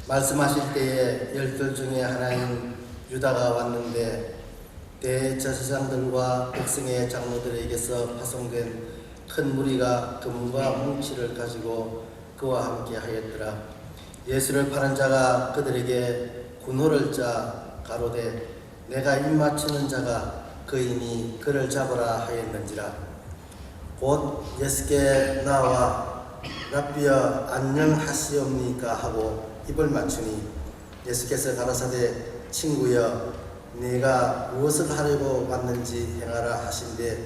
말씀하실 때에 열둘 중에 하나인 유다가 왔는데 대제사장들과 백성의 장로들에게서 파송된 큰 무리가 금과 뭉치를 가지고 그와 함께 하였더라. 예수를 파는 자가 그들에게 군호를 짜 가로되 내가 입맞추는 자가 그이니 그를 잡으라 하였는지라. 곧 예수께 나와 랍비여 안녕하시옵니까 하고 입을 맞추니 예수께서 가라사대 친구여 네가 무엇을 하려고 왔는지 행하라 하신대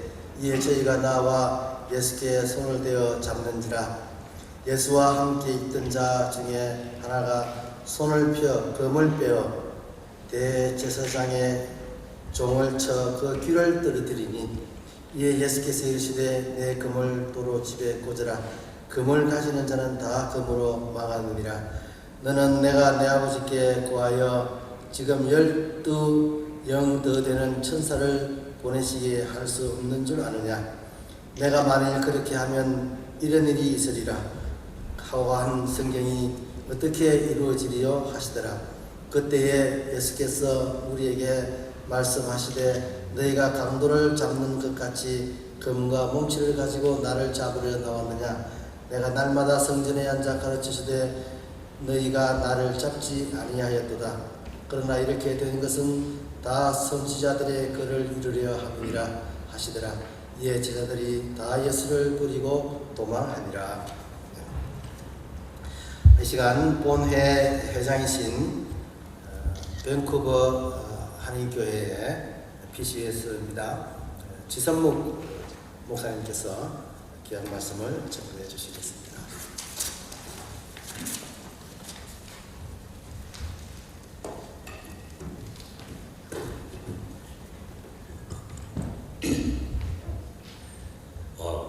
이에 저희가 나와 예수께 손을 대어 잡는지라. 예수와 함께 있던 자 중에 하나가 손을 펴 금을 빼어 대제사장의 종을 쳐 그 귀를 떨어뜨리니 이에 예수께서 이르시되 내 금을 도로 집에 꽂으라. 금을 가지는 자는 다 금으로 망하느니라. 너는 내가 내 아버지께 구하여 지금 12영 더 되는 천사를 보내시게 할 수 없는 줄 아느냐. 내가 만일 그렇게 하면 이런 일이 있으리라 하고 한 성경이 어떻게 이루어지리요 하시더라. 그때에 예수께서 우리에게 말씀하시되 너희가 강도를 잡는 것 같이 금과 뭉치를 가지고 나를 잡으려 나왔느냐. 내가 날마다 성전에 앉아 가르치시되 너희가 나를 잡지 아니하였도다. 그러나 이렇게 된 것은 다 선지자들의 글을 이루려 함이니라 하시더라. 이에 제자들이 다 예수를 버리고 도망하니라. 이 시간 본회 회장이신 밴쿠버 한인교회의 PCS입니다. 지선묵 목사님께서 귀한 말씀을 전해 주시겠습니다.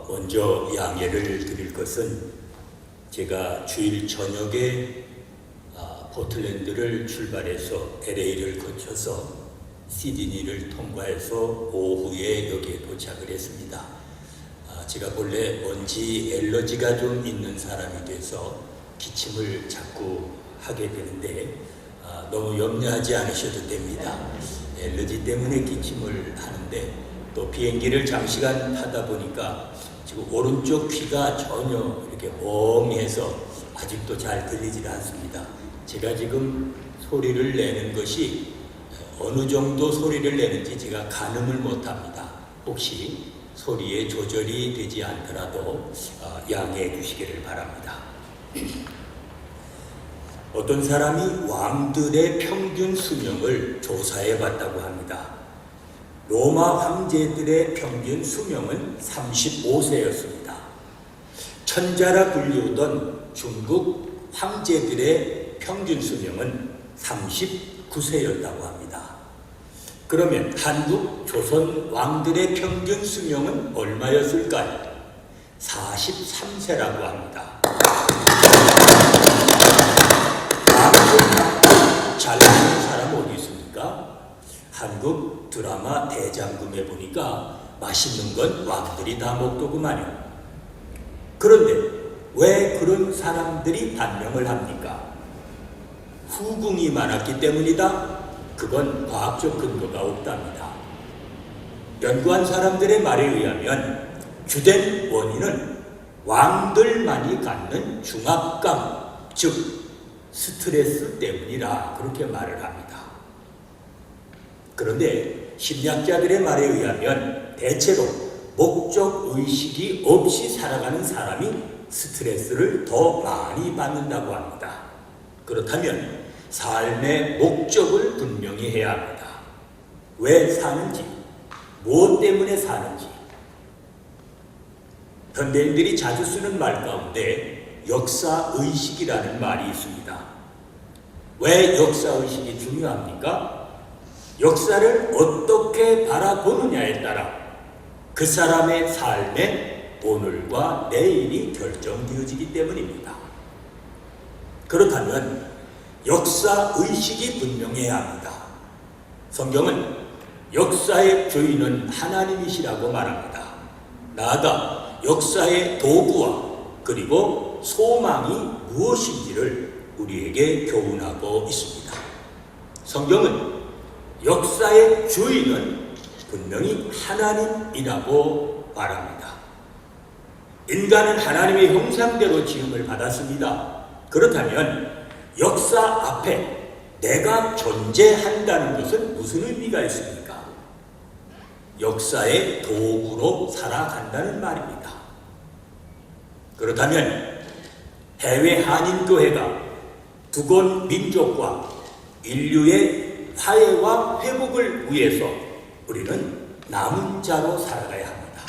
먼저 양해를 드릴 것은 제가 주일 저녁에 포틀랜드를 출발해서 LA를 거쳐서 시드니를 통과해서 오후에 여기에 도착을 했습니다. 제가 본래 먼지 엘러지가 좀 있는 사람이 돼서 기침을 자꾸 하게 되는데 너무 염려하지 않으셔도 됩니다. 엘러지 때문에 기침을 하는데 또 비행기를 장시간 타다 보니까 지금 오른쪽 귀가 전혀 이렇게 멍해서 아직도 잘 들리질 않습니다. 제가 지금 소리를 내는 것이 어느 정도 소리를 내는지 제가 가늠을 못합니다. 혹시 소리에 조절이 되지 않더라도 양해해 주시기를 바랍니다. 어떤 사람이 왕들의 평균 수명을 조사해 봤다고 합니다. 로마 황제들의 평균 수명은 35세였습니다. 천자라 불리우던 중국 황제들의 평균 수명은 39세였다고 합니다. 그러면 한국 조선 왕들의 평균 수명은 얼마였을까요? 43세라고 합니다. 잘 아는 사람 어디 있습니까? 한국 드라마 대장금에 보니까 맛있는 건 왕들이 다 먹더구만요. 그런데 왜 그런 사람들이 단명을 합니까? 후궁이 많았기 때문이다? 그건 과학적 근거가 없답니다. 연구한 사람들의 말에 의하면 주된 원인은 왕들만이 갖는 중압감, 즉 스트레스 때문이라 그렇게 말을 합니다. 그런데 심리학자들의 말에 의하면 대체로 목적 의식이 없이 살아가는 사람이 스트레스를 더 많이 받는다고 합니다. 그렇다면 삶의 목적을 분명히 해야 합니다. 왜 사는지, 무엇 때문에 사는지. 현대인들이 자주 쓰는 말 가운데 역사의식이라는 말이 있습니다. 왜 역사의식이 중요합니까? 역사를 어떻게 바라보느냐에 따라 그 사람의 삶의 오늘과 내일이 결정되어지기 때문입니다. 그렇다면 역사의식이 분명해야 합니다. 성경은 역사의 주인은 하나님이시라고 말합니다. 나아가 역사의 도구와 그리고 소망이 무엇인지를 우리에게 교훈하고 있습니다. 성경은 역사의 주인은 분명히 하나님이라고 말합니다. 인간은 하나님의 형상대로 지음을 받았습니다. 그렇다면 역사 앞에 내가 존재한다는 것은 무슨 의미가 있습니까? 역사의 도구로 살아간다는 말입니다. 그렇다면 해외 한인교회가 두건 민족과 인류의 화해와 회복을 위해서 우리는 남은 자로 살아가야 합니다.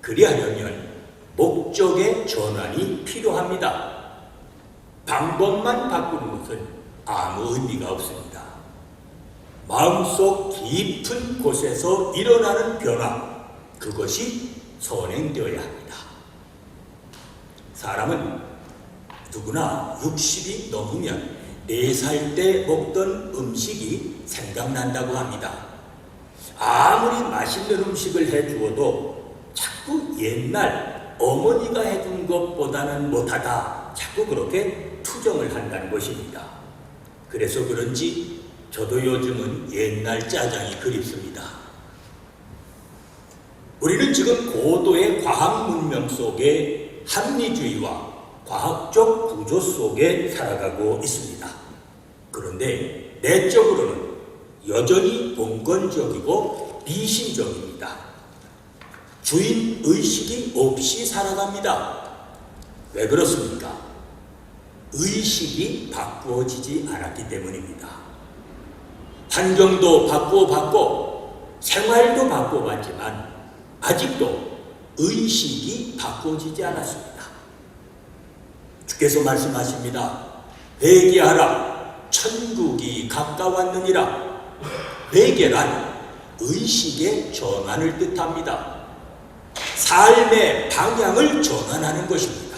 그리하려면 목적의 전환이 필요합니다. 방법만 바꾸는 것은 아무 의미가 없습니다. 마음속 깊은 곳에서 일어나는 변화, 그것이 선행되어야 합니다. 사람은 누구나 60이 넘으면 4살 때 먹던 음식이 생각난다고 합니다. 아무리 맛있는 음식을 해주어도 자꾸 옛날 어머니가 해준 것보다는 못하다, 자꾸 그렇게 투정을 한다는 것입니다. 그래서 그런지 저도 요즘은 옛날 짜장이 그립습니다. 우리는 지금 고도의 과학 문명 속에 합리주의와 과학적 구조 속에 살아가고 있습니다. 그런데 내적으로는 여전히 봉건적이고 미신적입니다. 주인 의식이 없이 살아갑니다. 왜 그렇습니까? 의식이 바꾸어지지 않았기 때문입니다. 환경도 바꾸어봤고 생활도 바꾸어봤지만 아직도 의식이 바꾸어지지 않았습니다. 주께서 말씀하십니다. 회개하라, 천국이 가까웠느니라. 회개란 의식의 전환을 뜻합니다. 삶의 방향을 전환하는 것입니다.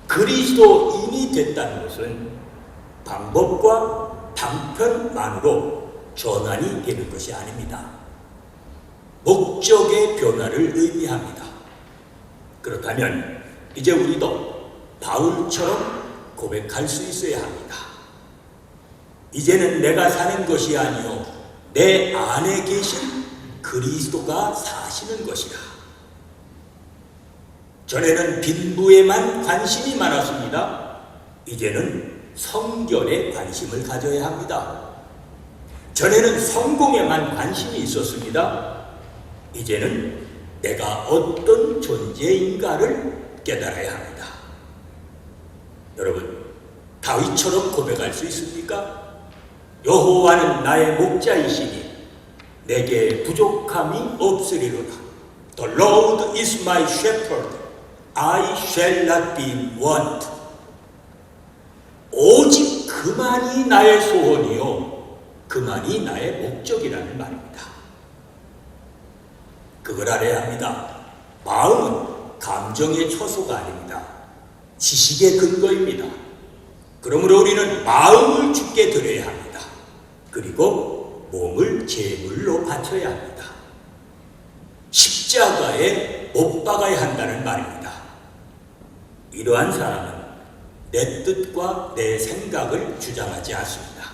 그리스도인이 됐다는 것은 방법과 방편만으로 전환이 되는 것이 아닙니다. 목적의 변화를 의미합니다. 그렇다면 이제 우리도 바울처럼 고백할 수 있어야 합니다. 이제는 내가 사는 것이 아니요 내 안에 계신 그리스도가 사시는 것이라. 전에는 빈부에만 관심이 많았습니다. 이제는 성결에 관심을 가져야 합니다. 전에는 성공에만 관심이 있었습니다. 이제는 내가 어떤 존재인가를 깨달아야 합니다. 여러분, 다윗처럼 고백할 수 있습니까? 여호와는 나의 목자이시니 내게 부족함이 없으리로다. The Lord is my shepherd, I shall not be want. 오직 그만이 나의 소원이요 그만이 나의 목적이라는 말입니다. 그걸 알아야 합니다. 마음은 감정의 처소가 아닙니다. 지식의 근거입니다. 그러므로 우리는 마음을 주께 드려야 합니다. 그리고 몸을 제물로 바쳐야 합니다. 십자가에 못 박아야 한다는 말입니다. 이러한 사람은 내 뜻과 내 생각을 주장하지 않습니다.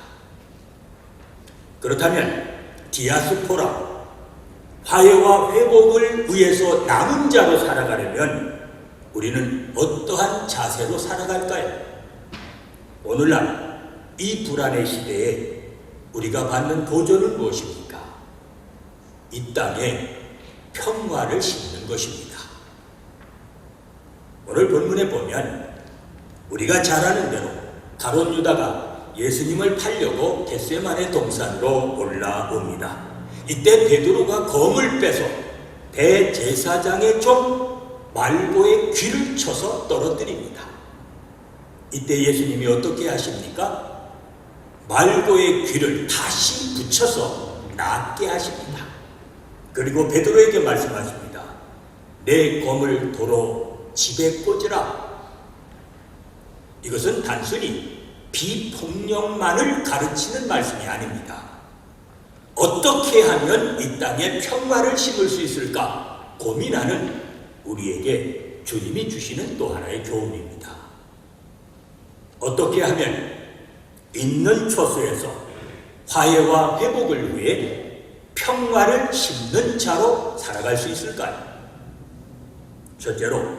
그렇다면 디아스포라, 화해와 회복을 위해서 남은 자로 살아가려면 우리는 어떠한 자세로 살아갈까요? 오늘날 이 불안의 시대에 우리가 받는 도전은 무엇입니까? 이 땅에 평화를 심는 것입니다. 오늘 본문에 보면 우리가 잘 아는 대로 가룟 유다가 예수님을 팔려고 겟세마네 동산으로 올라옵니다. 이때 베드로가 검을 빼서 대제사장의 종 말고의 귀를 쳐서 떨어뜨립니다. 이때 예수님이 어떻게 하십니까? 말고의 귀를 다시 붙여서 낫게 하십니다. 그리고 베드로에게 말씀하십니다. 내 검을 도로 집에 꽂으라. 이것은 단순히 비폭력만을 가르치는 말씀이 아닙니다. 어떻게 하면 이 땅에 평화를 심을 수 있을까 고민하는 우리에게 주님이 주시는 또 하나의 교훈입니다. 어떻게 하면 있는 처소에서 화해와 회복을 위해 평화를 심는 자로 살아갈 수 있을까요? 첫째로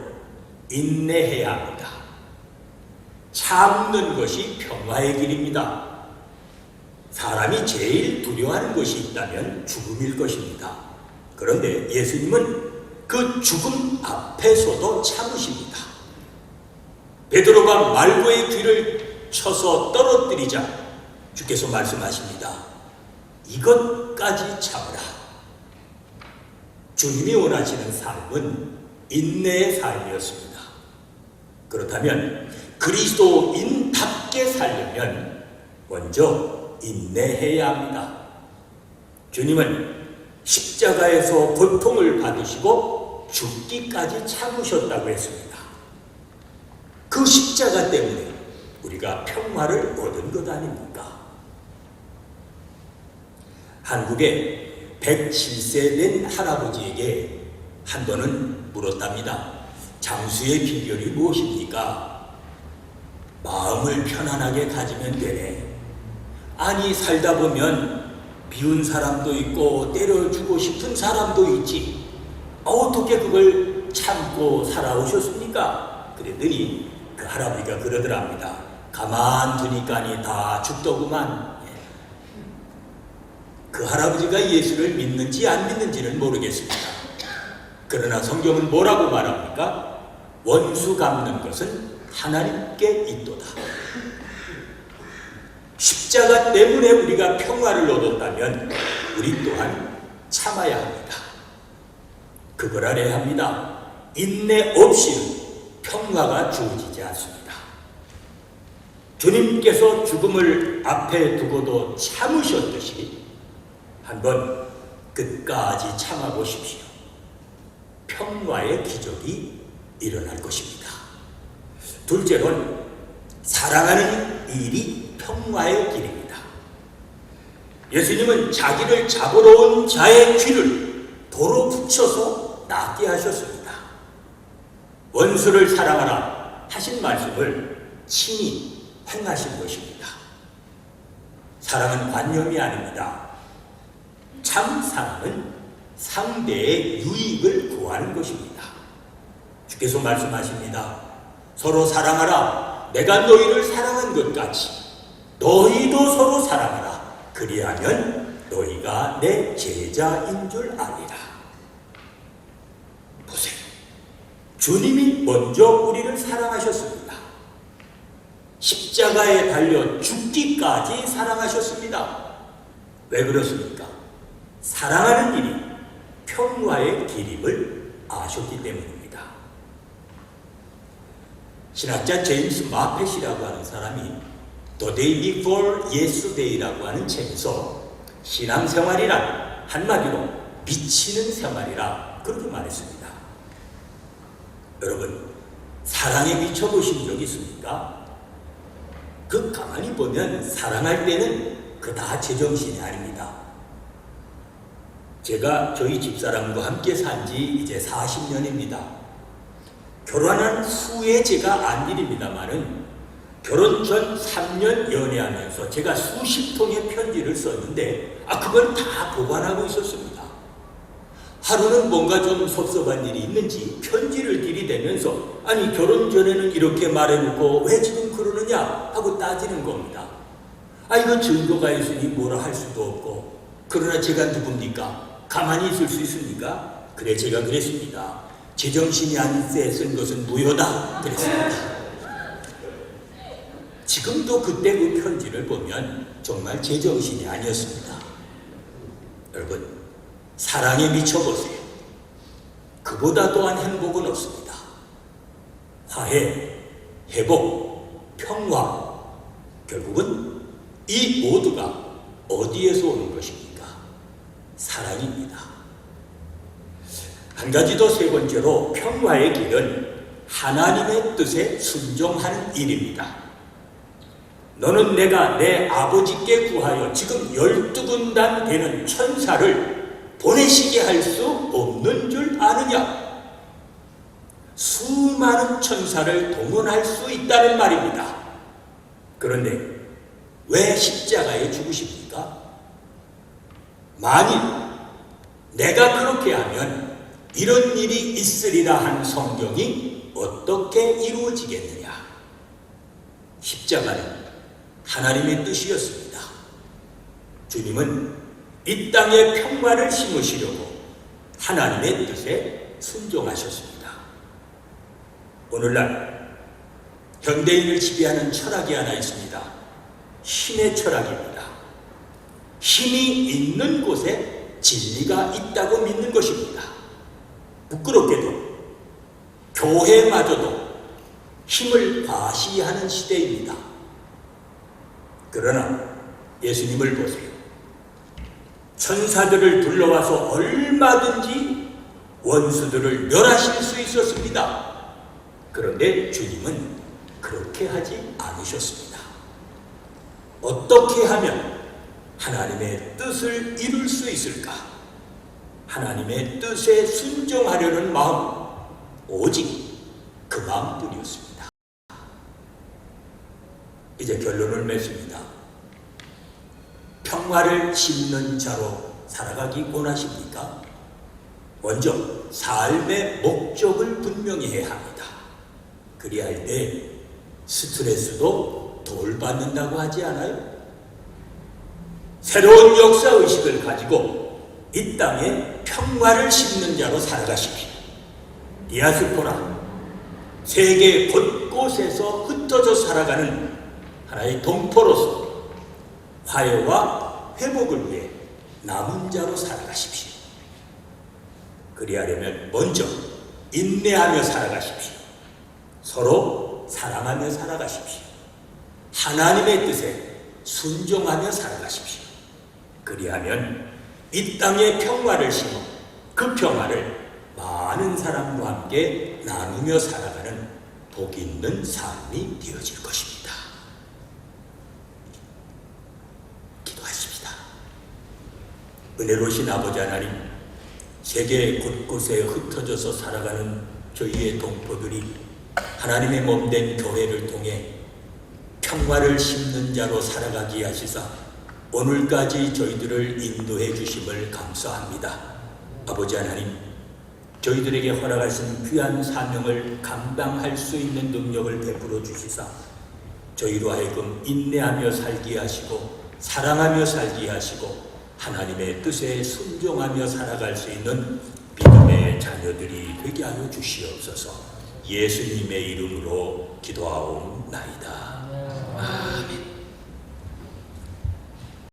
인내해야 합니다. 참는 것이 평화의 길입니다. 사람이 제일 두려워하는 것이 있다면 죽음일 것입니다. 그런데 예수님은 그 죽음 앞에서도 참으십니다. 베드로가 말고의 귀를 쳐서 떨어뜨리자 주께서 말씀하십니다. 이것까지 참으라. 주님이 원하시는 삶은 인내의 삶이었습니다. 그렇다면 그리스도인답게 살려면 먼저 인내해야 합니다. 주님은 십자가에서 고통을 받으시고 죽기까지 참으셨다고 했습니다. 그 십자가 때문에 우리가 평화를 얻은 것 아닙니까? 한국에 107세 된 할아버지에게 한 번은 물었답니다. 장수의 비결이 무엇입니까? 마음을 편안하게 가지면 되네. 아니 살다 보면 미운 사람도 있고 때려주고 싶은 사람도 있지. 어떻게 그걸 참고 살아오셨습니까? 그랬더니 그 할아버지가 그러더랍니다. 가만두니까니 다 죽더구만. 그 할아버지가 예수를 믿는지 안 믿는지는 모르겠습니다. 그러나 성경은 뭐라고 말합니까? 원수 갚는 것은 하나님께 있도다. 십자가 때문에 우리가 평화를 얻었다면 우리 또한 참아야 합니다. 그걸 알아야 합니다. 인내 없이는 평화가 주어지지 않습니다. 주님께서 죽음을 앞에 두고도 참으셨듯이 한번 끝까지 참아보십시오. 평화의 기적이 일어날 것입니다. 둘째로는 사랑하는 일이 평화의 길입니다. 예수님은 자기를 잡으러 온 자의 귀를 돌로 붙여서 낫게 하셨습니다. 원수를 사랑하라 하신 말씀을 친히 행하신 것입니다. 사랑은 관념이 아닙니다. 참 사랑은 상대의 유익을 구하는 것입니다. 주께서 말씀하십니다. 서로 사랑하라. 내가 너희를 사랑한 것 같이 너희도 서로 사랑하라. 그리하면 너희가 내 제자인 줄 아리라. 보세요. 주님이 먼저 우리를 사랑하셨습니다. 십자가에 달려 죽기까지 사랑하셨습니다. 왜 그렇습니까? 사랑하는 일이 평화의 길임을 아셨기 때문입니다. 신학자 제임스 마펫이라고 하는 사람이 The Day Before Yesterday라고 하는 책에서 신앙생활이란 한마디로 미치는 생활이라 그렇게 말했습니다. 여러분, 사랑에 미쳐보신 적 있습니까? 그 가만히 보면 사랑할 때는 그다 제정신이 아닙니다. 제가 저희 집사람과 함께 산 지 이제 40년입니다. 결혼한 후에 제가 안 일입니다만은 결혼 전 3년 연애하면서 제가 수십 통의 편지를 썼는데 그걸 다 보관하고 있었습니다. 하루는 뭔가 좀 섭섭한 일이 있는지 편지를 들이대면서 아니 결혼 전에는 이렇게 말해놓고 왜 지금 그러느냐 하고 따지는 겁니다. 이거 증거가 있으니 뭐라 할 수도 없고 그러나 제가 누굽니까? 가만히 있을 수 있습니까? 그래 제가 그랬습니다. 제정신이 아닌 때 쓴 것은 무효다 그랬습니다. 지금도 그때 그 편지를 보면 정말 제정신이 아니었습니다. 여러분, 사랑에 미쳐보세요. 그보다 또한 행복은 없습니다. 화해, 회복, 평화, 결국은 이 모두가 어디에서 오는 것입니까? 사랑입니다. 한 가지 더 세 번째로 평화의 길은 하나님의 뜻에 순종하는 일입니다. 너는 내가 내 아버지께 구하여 지금 12군단 되는 천사를 보내시게 할 수 없는 줄 아느냐? 수많은 천사를 동원할 수 있다는 말입니다. 그런데 왜 십자가에 죽으십니까? 만일 내가 그렇게 하면 이런 일이 있으리라 한 성경이 어떻게 이루어지겠느냐? 십자가는 하나님의 뜻이었습니다. 주님은 이 땅에 평화를 심으시려고 하나님의 뜻에 순종하셨습니다. 오늘날 현대인을 지배하는 철학이 하나 있습니다. 힘의 철학입니다. 힘이 있는 곳에 진리가 있다고 믿는 것입니다. 부끄럽게도 교회마저도 힘을 과시하는 시대입니다. 그러나 예수님을 보세요. 천사들을 불러와서 얼마든지 원수들을 멸하실 수 있었습니다. 그런데 주님은 그렇게 하지 않으셨습니다. 어떻게 하면 하나님의 뜻을 이룰 수 있을까? 하나님의 뜻에 순종하려는 마음, 오직 그 마음뿐이었습니다. 이제 결론을 맺습니다. 평화를 심는 자로 살아가기 원하십니까? 먼저 삶의 목적을 분명히 해야 합니다. 그리할 때 스트레스도 덜 받는다고 하지 않아요? 새로운 역사의식을 가지고 이 땅에 평화를 심는 자로 살아가십시오. 디아스포라, 세계 곳곳에서 흩어져 살아가는 하나의 동포로서 화해와 회복을 위해 남은 자로 살아가십시오. 그리하려면 먼저 인내하며 살아가십시오. 서로 사랑하며 살아가십시오. 하나님의 뜻에 순종하며 살아가십시오. 그리하면 이 땅에 평화를 심어 그 평화를 많은 사람과 함께 나누며 살아가는 복 있는 삶이 되어질 것입니다. 기도하십시다. 은혜로우신 아버지 하나님, 세계 곳곳에 흩어져서 살아가는 저희의 동포들이 하나님의 몸된 교회를 통해 평화를 심는 자로 살아가게 하시사 오늘까지 저희들을 인도해 주심을 감사합니다. 아버지 하나님, 저희들에게 허락하신 귀한 사명을 감당할 수 있는 능력을 베풀어 주시사 저희로 하여금 인내하며 살게 하시고 사랑하며 살게 하시고 하나님의 뜻에 순종하며 살아갈 수 있는 믿음의 자녀들이 되게 하여 주시옵소서. 예수님의 이름으로 기도하옵나이다.